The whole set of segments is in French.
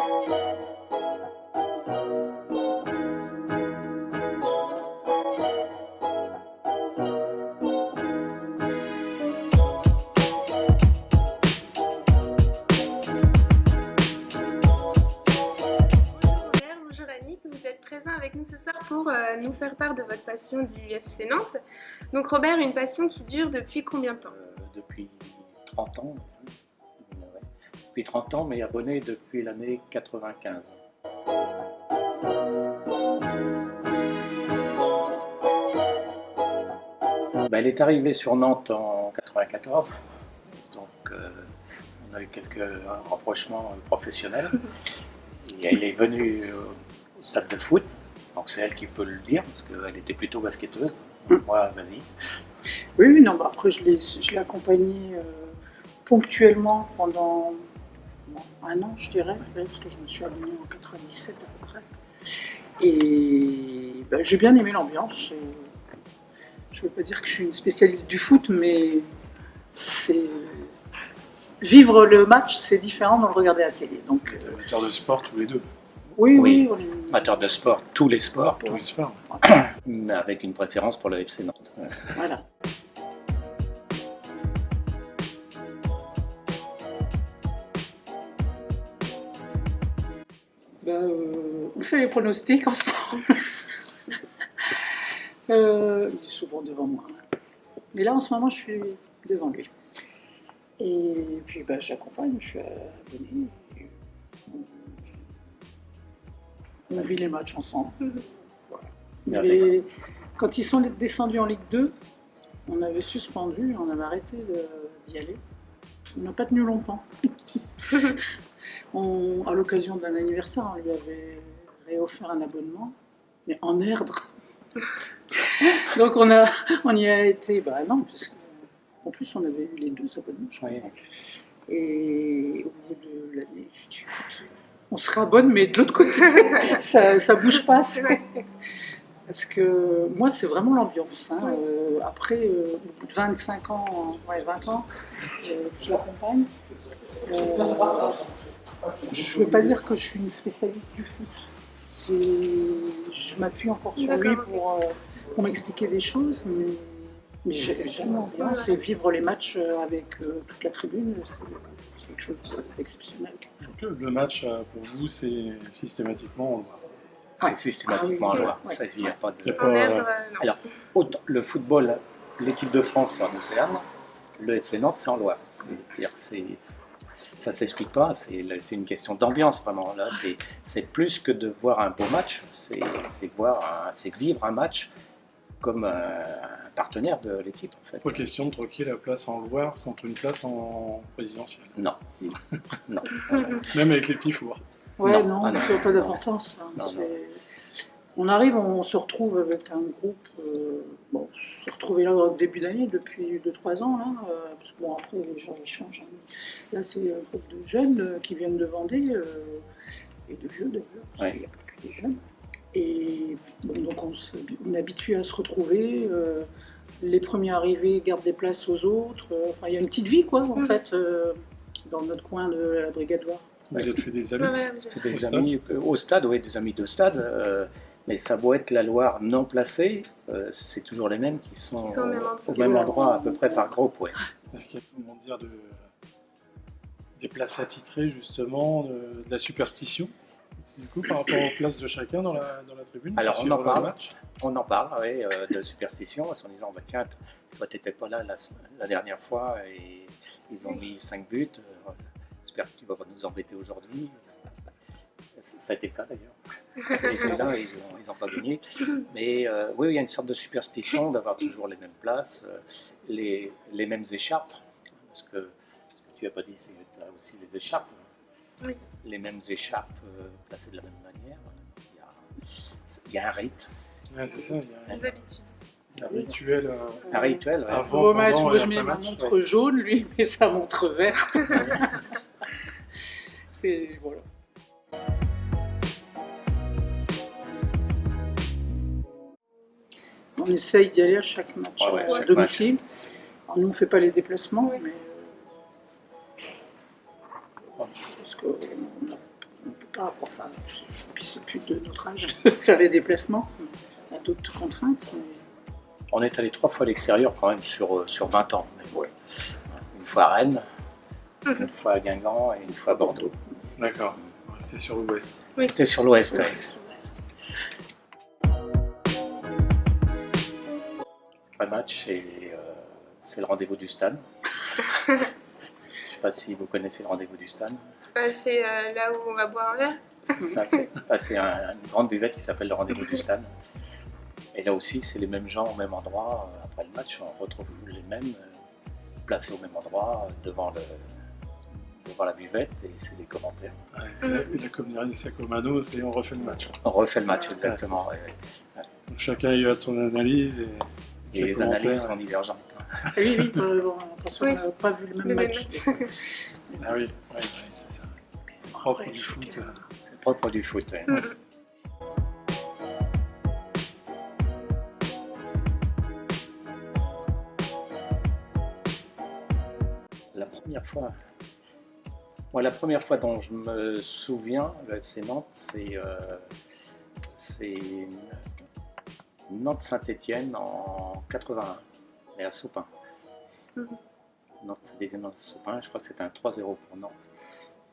Bonjour Annick, vous êtes présent avec nous ce soir pour nous faire part de votre passion du FC Nantes. Donc Robert, une passion qui dure depuis combien de temps? Depuis 30 ans. Ouais. Depuis 30 ans, mais abonné depuis l'année 95. Elle est arrivée sur Nantes en 94, donc on a eu quelques rapprochements professionnels. Et elle est venue au stade de foot, donc c'est elle qui peut le dire, parce qu'elle était plutôt basketteuse. Moi, vas-y. Oui, non, bah après je l'ai accompagnée ponctuellement pendant un an, je dirais, parce que je me suis abonnée en 97 à peu près. Et bah, j'ai bien aimé l'ambiance. Je ne veux pas dire que je suis une spécialiste du foot, mais vivre le match, c'est différent de le regarder à la télé. Donc, vous êtes amateurs de sport tous les deux. Oui. Amateur de sport, tous les sports, Tous les sports. mais avec une préférence pour le FC Nantes. Voilà. On fait les pronostics ensemble. Il est souvent devant moi. Mais là, en ce moment, je suis devant lui. Et puis, j'accompagne, je suis abonnée. On vit les matchs ensemble. Voilà. Mais quand ils sont descendus en Ligue 2, on avait suspendu, on avait arrêté d'y aller. On n'a pas tenu longtemps. À l'occasion d'un anniversaire, on lui avait réoffert un abonnement, mais en Erdre. Donc on y a été, non, parce qu'en plus on avait eu les 2 abonnements, je crois. Oui. Et au bout de l'année, je dis écoute, on se rabonne, mais de l'autre côté, ça bouge pas. Parce que moi, c'est vraiment l'ambiance. Hein. Après, au bout de 25 ans, 20 ans, je l'accompagne. Je ne veux pas dire que je suis une spécialiste du foot. Je m'appuie encore sur lui pour m'expliquer des choses, mais j'aime l'ambiance et vivre les matchs avec toute la tribune, c'est quelque chose d'exceptionnel. Donc, le match, pour vous, c'est systématiquement en Loire. C'est systématiquement en Loire. Ouais. Ça, il n'y a pas de... En Erdre, non. Alors, autant le football, l'équipe de France, c'est en Océane, le FC Nantes, c'est en Loire. C'est-à-dire que ça ne s'explique pas, c'est une question d'ambiance vraiment. Là, c'est plus que de voir un beau match, c'est vivre un match comme un partenaire de l'équipe en fait. Pas question de troquer la place en Loire contre une place en présidentielle. Non. Non. Même avec les petits fours. Ouais, Non. non, ça n'a pas d'importance. Hein. On arrive, on se retrouve avec un groupe, on s'est retrouvé là au début d'année, depuis 2-3 ans, là, parce que après les gens ils changent. Hein. Là c'est un groupe de jeunes qui viennent de Vendée, et de vieux d'ailleurs, parce qu'il n'y a pas que des jeunes. Et donc on est habitué à se retrouver, les premiers arrivés gardent des places aux autres, il y a une petite vie quoi en fait, dans notre coin de la Brigade Loire. Vous êtes fait des amis. Des amis au stade, oui, des amis de stade. Mais ça doit être la Loire non placée, c'est toujours les mêmes qui sont au même endroit à peu près par groupe. Ouais. Est-ce qu'il y a comment dire des places attitrées justement, de la superstition du coup, par rapport aux places de chacun dans la tribune? Alors on en parle oui, de superstition, en disant tiens, toi tu n'étais pas là la dernière fois et ils ont mis 5 buts, j'espère que tu vas pas nous embêter aujourd'hui. Ça a été le cas d'ailleurs. Et ceux-là, ils n'ont pas gagné. Mais oui, il y a une sorte de superstition d'avoir toujours les mêmes places, les mêmes écharpes. Parce que ce que tu n'as pas dit, c'est que tu as aussi les écharpes. Oui. Les mêmes écharpes placées de la même manière. Il y a un rite. Ouais, c'est ça, il y a Les habitudes. un rituel. Un rituel, ouais. Avant, Vos matchs, pendant moi et je mets après ma match, montre jaune, lui il met sa montre verte. C'est voilà. On essaye d'y aller à chaque match à chaque domicile. Alors, nous on ne fait pas les déplacements, mais parce qu'on ne peut pas. Enfin, puis c'est plus de notre âge de faire les déplacements. On a d'autres contraintes. Mais... On est allé 3 fois à l'extérieur quand même sur 20 ans. Mais ouais. Une fois à Rennes, une fois à Guingamp et une fois à Bordeaux. D'accord. C'est sur l'ouest. Oui. C'était sur l'ouest. Ouais. Un match et c'est le rendez-vous du stade. Je ne sais pas si vous connaissez le rendez-vous du stade. C'est là où on va boire un verre. C'est ça, c'est une grande buvette qui s'appelle le rendez-vous du stade. Et là aussi, c'est les mêmes gens au même endroit. Après le match, on retrouve les mêmes placés au même endroit devant la buvette et c'est des commentaires. Ouais, et la communauté Sacomano, c'est on refait le match. On refait le match, exactement. Ouais, donc chacun y va de son analyse et les analyses sont divergentes. Oui, bon, parce qu'on n'a pas vu le même match. Ah oui, c'est ça. C'est propre du foot. C'est propre du foot. Ouais. La première fois dont je me souviens, le FC Nantes, c'est Nantes-Saint-Étienne en 81, mais à Sopin. Nantes-Saint-Étienne à Sopin, je crois que c'était un 3-0 pour Nantes.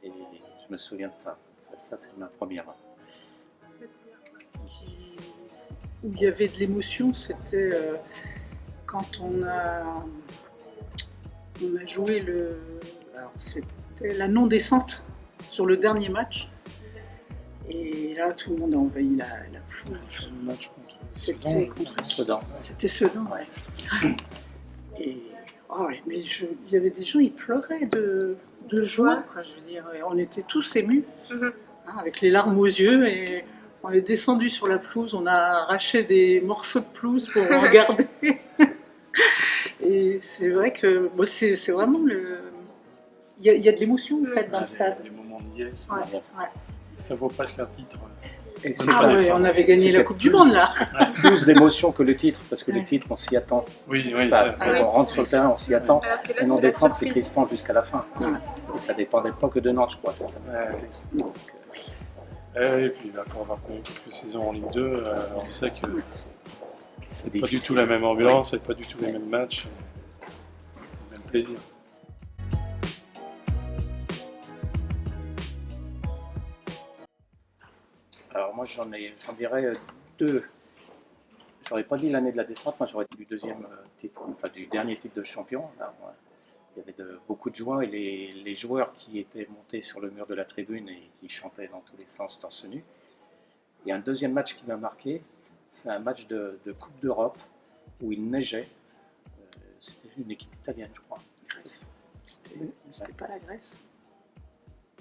Et je me souviens de ça. Ça c'est ma première. Où il y avait de l'émotion, c'était quand on a joué alors c'était la non-descente sur le dernier match. Et là, tout le monde a envahi la foule. Sur le match C'était contre Sedan. C'était Sedan, ouais. Et mais il y avait des gens, ils pleuraient de joie, quoi, je veux dire. Et on était tous émus, avec les larmes aux yeux. Et on est descendu sur la pelouse, on a arraché des morceaux de pelouse pour regarder. Et c'est vrai que moi, c'est vraiment il y a de l'émotion en fait dans le stade. Les moments de liesse, Ouais. ça vaut presque un titre. Et On avait gagné la Coupe du Monde là. Plus d'émotion que le titre, parce que le titre, on s'y attend. Oui, Ça, ça. on rentre sur le terrain, on s'y attend. Alors que là, Et non c'était la descente, c'est surprise. crispant jusqu'à la fin. Et ça dépendait pas que de Nantes, je crois. Et puis là, quand on va reconnaître quelques saisons en Ligue 2, on sait que C'est pas du tout la même ambiance, et pas du tout les mêmes matchs, le même plaisir. Alors moi j'en dirais 2. J'aurais pas dit l'année de la descente, moi j'aurais dit du deuxième titre, enfin du dernier titre de champion. Là, il y avait beaucoup de joie et les joueurs qui étaient montés sur le mur de la tribune et qui chantaient dans tous les sens torse nu. Et un deuxième match qui m'a marqué, c'est un match de Coupe d'Europe où il neigeait. C'était une équipe italienne, je crois. C'était pas la Grèce.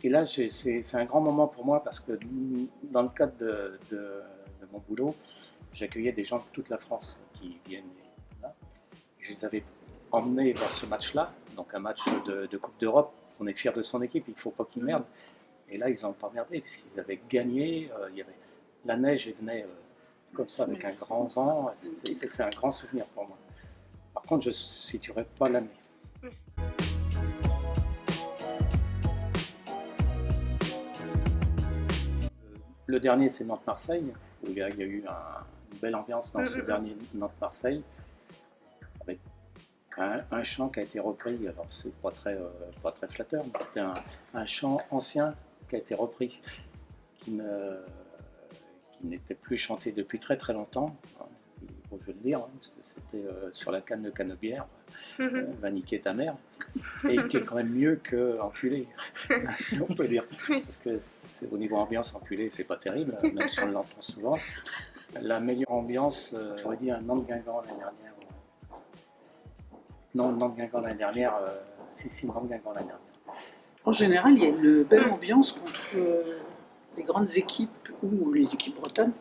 Et là, c'est un grand moment pour moi parce que dans le cadre de mon boulot, j'accueillais des gens de toute la France qui viennent là. Je les avais emmenés vers ce match-là, donc un match de Coupe d'Europe. On est fiers de son équipe, il ne faut pas qu'ils merdent. Et là, ils n'ont pas merdé parce qu'ils avaient gagné. La neige venait comme ça avec un grand vent. C'est un grand souvenir pour moi. Par contre, je ne situerai pas l'année. Le dernier, c'est Nantes-Marseille, où il y a eu une belle ambiance dans ce dernier Nantes-Marseille, avec un chant qui a été repris. Alors, c'est pas très flatteur, mais c'était un chant ancien qui a été repris, qui n'était plus chanté depuis très très longtemps. Il faut je le dire, parce que c'était sur la canne de Canebière, va niquer ta mère, et qui est quand même mieux que Enculé, si on peut dire. Parce que au niveau ambiance, Enculé, c'est pas terrible, même si on l'entend souvent. La meilleure ambiance, j'aurais dit un Nantes-Guingamp l'année dernière. Non, Nantes-Guingamp l'année dernière, Nantes-Guingamp l'année dernière. En général, il y a une belle ambiance contre les grandes équipes ou les équipes bretonnes.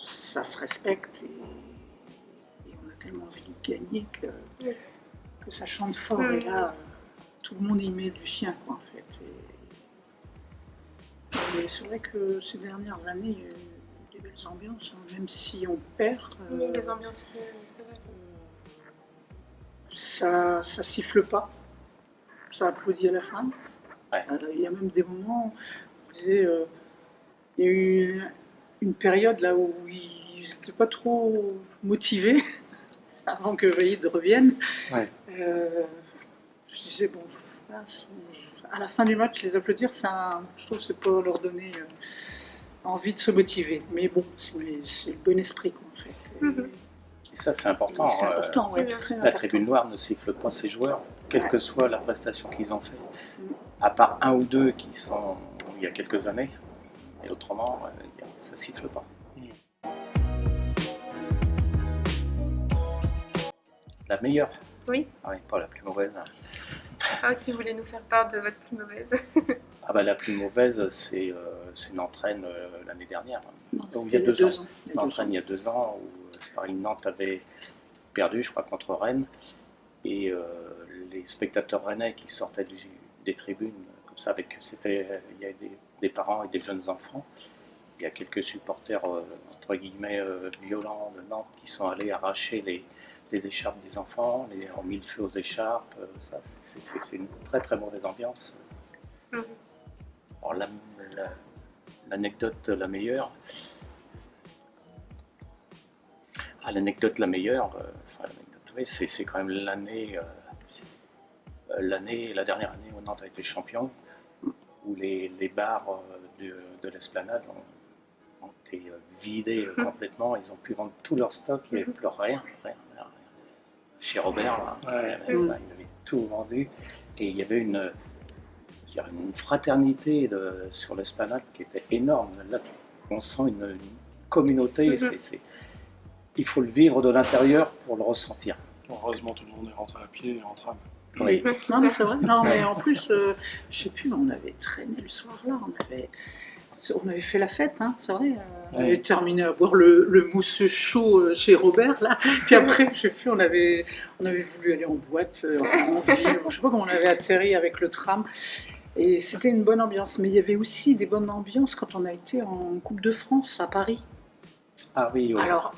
Ça se respecte et on a tellement envie de gagner que ça chante fort. Et là, tout le monde y met du sien, quoi, en fait. Et c'est vrai que ces dernières années, il y a eu des belles ambiances, hein, même si on perd. Les ambiances, c'est vrai. Ça siffle pas, ça applaudit à la fin. Ouais. Il y a même des moments où on disait, il y a eu une période là où ils n'étaient pas trop motivés avant que Vaïd revienne. Ouais. Je disais, bon, à la fin du match, les applaudir, je trouve que c'est pas leur donner envie de se motiver. Mais bon, c'est le bon esprit, quoi, en fait. Et ça, c'est important. C'est important, ouais, très La important. tribune noire ne siffle pas ses joueurs, quelle que soit la prestation qu'ils ont fait. À part un ou deux qui sont il y a quelques années, et autrement, ça ne siffle pas. La meilleure? Oui. Ah oui, pas la plus mauvaise. Ah, si vous voulez nous faire part de votre plus mauvaise. Ah bah, la plus mauvaise, c'est Nantes-Rennes l'année dernière. Non, Donc, c'était il y a 2 ans. Il y a 2 ans. Nantes-Rennes il y a 2 ans, où c'est pareil, Nantes avait perdu, je crois, contre Rennes. Et les spectateurs rennais qui sortaient des tribunes, comme ça, il y a des parents et des jeunes enfants. Il y a quelques supporters, entre guillemets, violents de Nantes qui sont allés arracher les écharpes des enfants, ont mis le feu aux écharpes. Ça, c'est une très très mauvaise ambiance. Alors, l'anecdote la meilleure. Oui, c'est quand même la dernière année où Nantes a été champion, où les bars de l'Esplanade ont été vidés complètement. Ils ont pu vendre tout leur stock, il n'y avait plus rien. Chez Robert, là, il avait tout vendu. Et il y avait une fraternité sur l'Esplanade qui était énorme. Là, on sent une communauté. Il faut le vivre de l'intérieur pour le ressentir. Heureusement, tout le monde est rentré à pied et en tram. Oui. Non, mais c'est vrai. Non, mais en plus, je sais plus, mais on avait traîné le soir-là. On avait fait la fête, hein, c'est vrai. On avait terminé à boire le mousse chaud chez Robert, là. Puis après, je sais plus, on avait voulu aller en boîte, en ville. Je sais pas comment on avait atterri avec le tram. Et c'était une bonne ambiance. Mais il y avait aussi des bonnes ambiances quand on a été en Coupe de France à Paris. Ah oui, oui. Alors,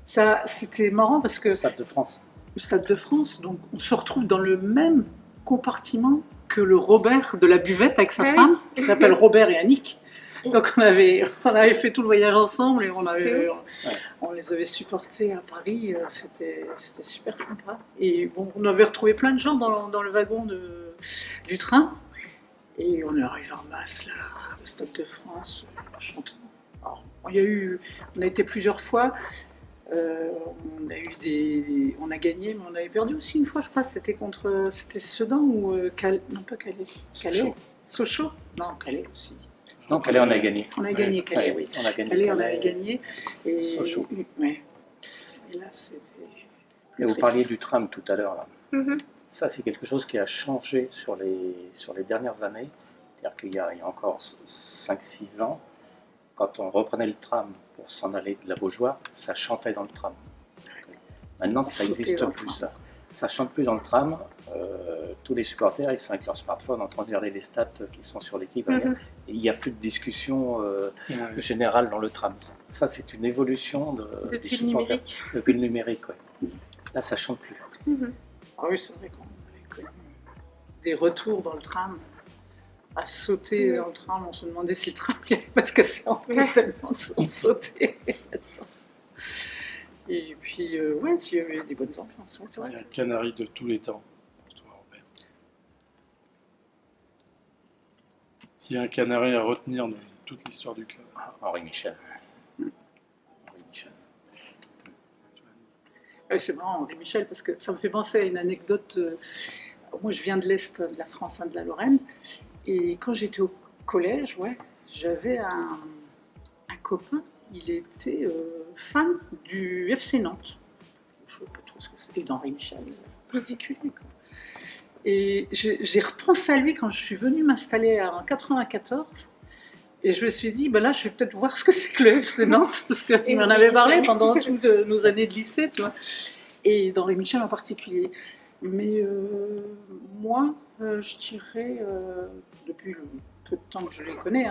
ça, c'était marrant parce que... Stade de France. Le Stade de France, donc on se retrouve dans le même compartiment que le Robert de la buvette avec sa femme, qui s'appelle Robert et Annick. Donc on avait fait tout le voyage ensemble et on les avait supportés à Paris, c'était super sympa. Et bon, on avait retrouvé plein de gens dans le wagon du train et on est arrivé en masse là, au Stade de France, en chantant. Alors, on a été plusieurs fois. On a gagné, mais on avait perdu aussi une fois, je crois. C'était Sedan ou Calais. Non, pas Calais. Calais. Sochaux. Non, Calais aussi. Non, Calais, on a gagné. On a gagné Calais, oui. On a gagné Calais, on avait gagné. Et Sochaux. Ouais. Et là, c'était. Et vous parliez du tram tout à l'heure. Là. Mhm. Ça, c'est quelque chose qui a changé sur les dernières années. C'est-à-dire qu'il y a encore 5-6 ans, quand on reprenait le tram pour s'en aller de la Beaujoire, ça chantait dans le tram. Maintenant, ça n'existe plus, ça. Ça chante plus dans le tram. Tous les supporters, ils sont avec leur smartphone en train de regarder les stats qui sont sur l'équipe. Et il n'y a plus de discussion générale dans le tram. Ça, c'est une évolution depuis le numérique. Depuis le numérique, oui. Là, ça chante plus. Ah oui, c'est vrai qu'on avait connu des retours dans le tram. À sauter dans le tram, on se demandait si le tram n'allait pas se casser en deux tellement on sautait. Et puis, il y avait des bonnes ambiances. Ouais, c'est vrai. Il y a un Canari de tous les temps pour toi, Robert. S'il y a un Canari à retenir de toute l'histoire du club. Henri Michel. Ouais, c'est marrant, Henri Michel, parce que ça me fait penser à une anecdote. Moi, je viens de l'Est de la France, de la Lorraine. Et quand j'étais au collège, j'avais un copain, il était fan du FC Nantes. Je ne sais pas trop ce que c'était, d'Henri Michel en particulier. Quoi. Et j'ai repensé à lui quand je suis venue m'installer en 94. Et je me suis dit, là, je vais peut-être voir ce que c'est que le FC Nantes, parce qu'il m'en avait parlé pendant toutes nos années de lycée, tu vois. Et d'Henri Michel en particulier. Mais moi, je dirais, depuis le peu de temps que je les connais,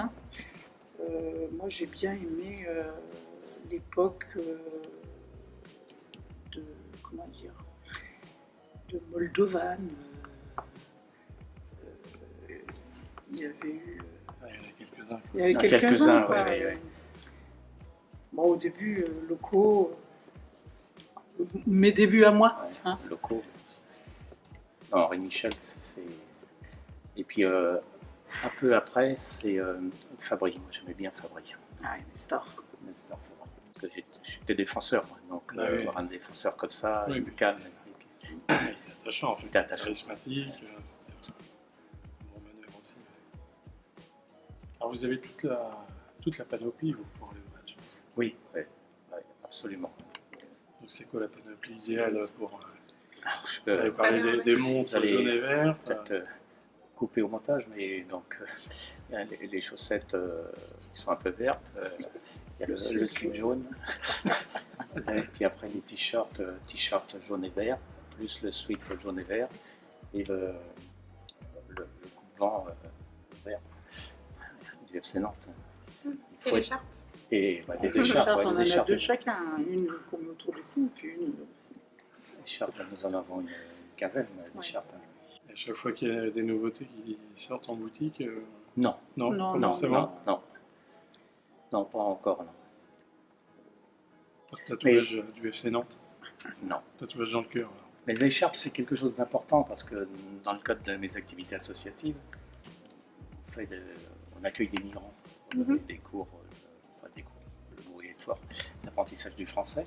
moi j'ai bien aimé l'époque de Moldovan, il y avait eu... Ah, il y en a quelques-uns. Il y avait Ah, quelques-uns, quelques-uns, quoi. ouais. Bon, au début, locaux, mes débuts à moi. Ouais, Hein. locaux. Non, Henri Michel, c'est... Et puis, un peu après, c'est Fabry. Moi, j'aimais bien Fabry. Ah, Nestor. Nestor Fabry. Parce que j'étais défenseur, moi. Donc, Ah oui. avoir un défenseur comme ça, Oui, calme. Il était attachant, en fait. Il était attachant. Charismatique. C'était un bon manœuvre aussi. Alors, vous avez toute la panoplie, vous, pour aller au match. Oui, ouais, absolument. Donc, c'est quoi la panoplie idéale pour... Alors, je Vous avez peux parlé des montres Allez, jaunes et vertes. peut-être couper au montage, mais donc il y a les chaussettes qui sont un peu vertes, il y a le slip jaune, et puis après les t-shirts jaune et vert, plus le sweat jaune et vert, et le coupe-vent vert du FC Nantes. Il Et faut l'écharpe. et bah, des Les écharpes, ouais, on des en a écharpes. deux chacun. Une qu'on met autour du cou, puis une... Les écharpes, là, nous en avons une quinzaine d'écharpes. Et à chaque fois qu'il y a des nouveautés qui sortent en boutique, Non, non, Non, pas non, forcément. non, pas encore, non. Pas de tatouage du FC Nantes, Non. tatouage dans le cœur. alors. Les écharpes, c'est quelque chose d'important parce que dans le cadre de mes activités associatives, on accueille des migrants, on donne des cours, des cours, le mot est fort, d'apprentissage du français.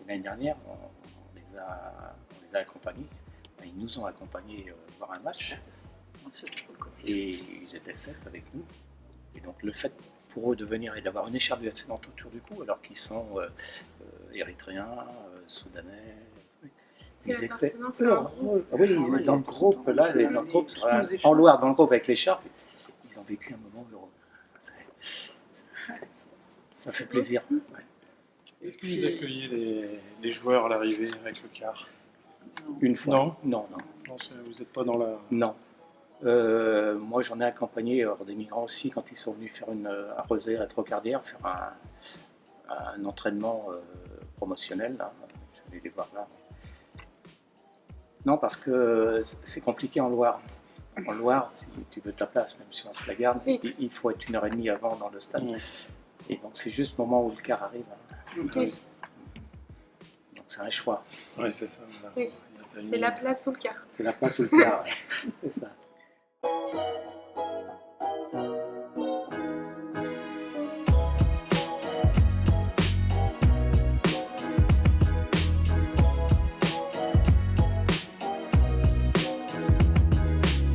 Et l'année dernière, on les a accompagnés, ils nous ont accompagnés voir un match et ils étaient 7 avec nous. Et donc le fait pour eux de venir et d'avoir une écharpe du FC Nantes autour du cou, alors qu'ils sont érythréens, soudanais, C'est ils étaient l'appartenance à un groupe. heureux. Ah oui, ils étaient dans le groupe, là, les- dans le groupe, tous voilà, nos écharpes. en Loire, dans le groupe avec l'écharpe, ils ont vécu un moment heureux. Ça fait plaisir. Ouais. Est-ce que vous accueillez les joueurs à l'arrivée avec le car? Une fois. Non. Non. Non, vous n'êtes pas dans la... Non. Moi, j'en ai accompagné des migrants aussi quand ils sont venus faire un rosé à la Trocardière, faire un entraînement promotionnel. Là. Je vais les voir là. Non, parce que c'est compliqué en Loire. En Loire, si tu veux ta place, même si on se la garde, Oui. il faut être 1h30 avant dans le stade. Mmh. Et donc, c'est juste le moment où le car arrive. Hein. Oui. Donc, c'est un choix. Oui, c'est ça. Oui. Il y a timing. C'est la place ou le car. C'est la place ou le car. Ouais. C'est ça.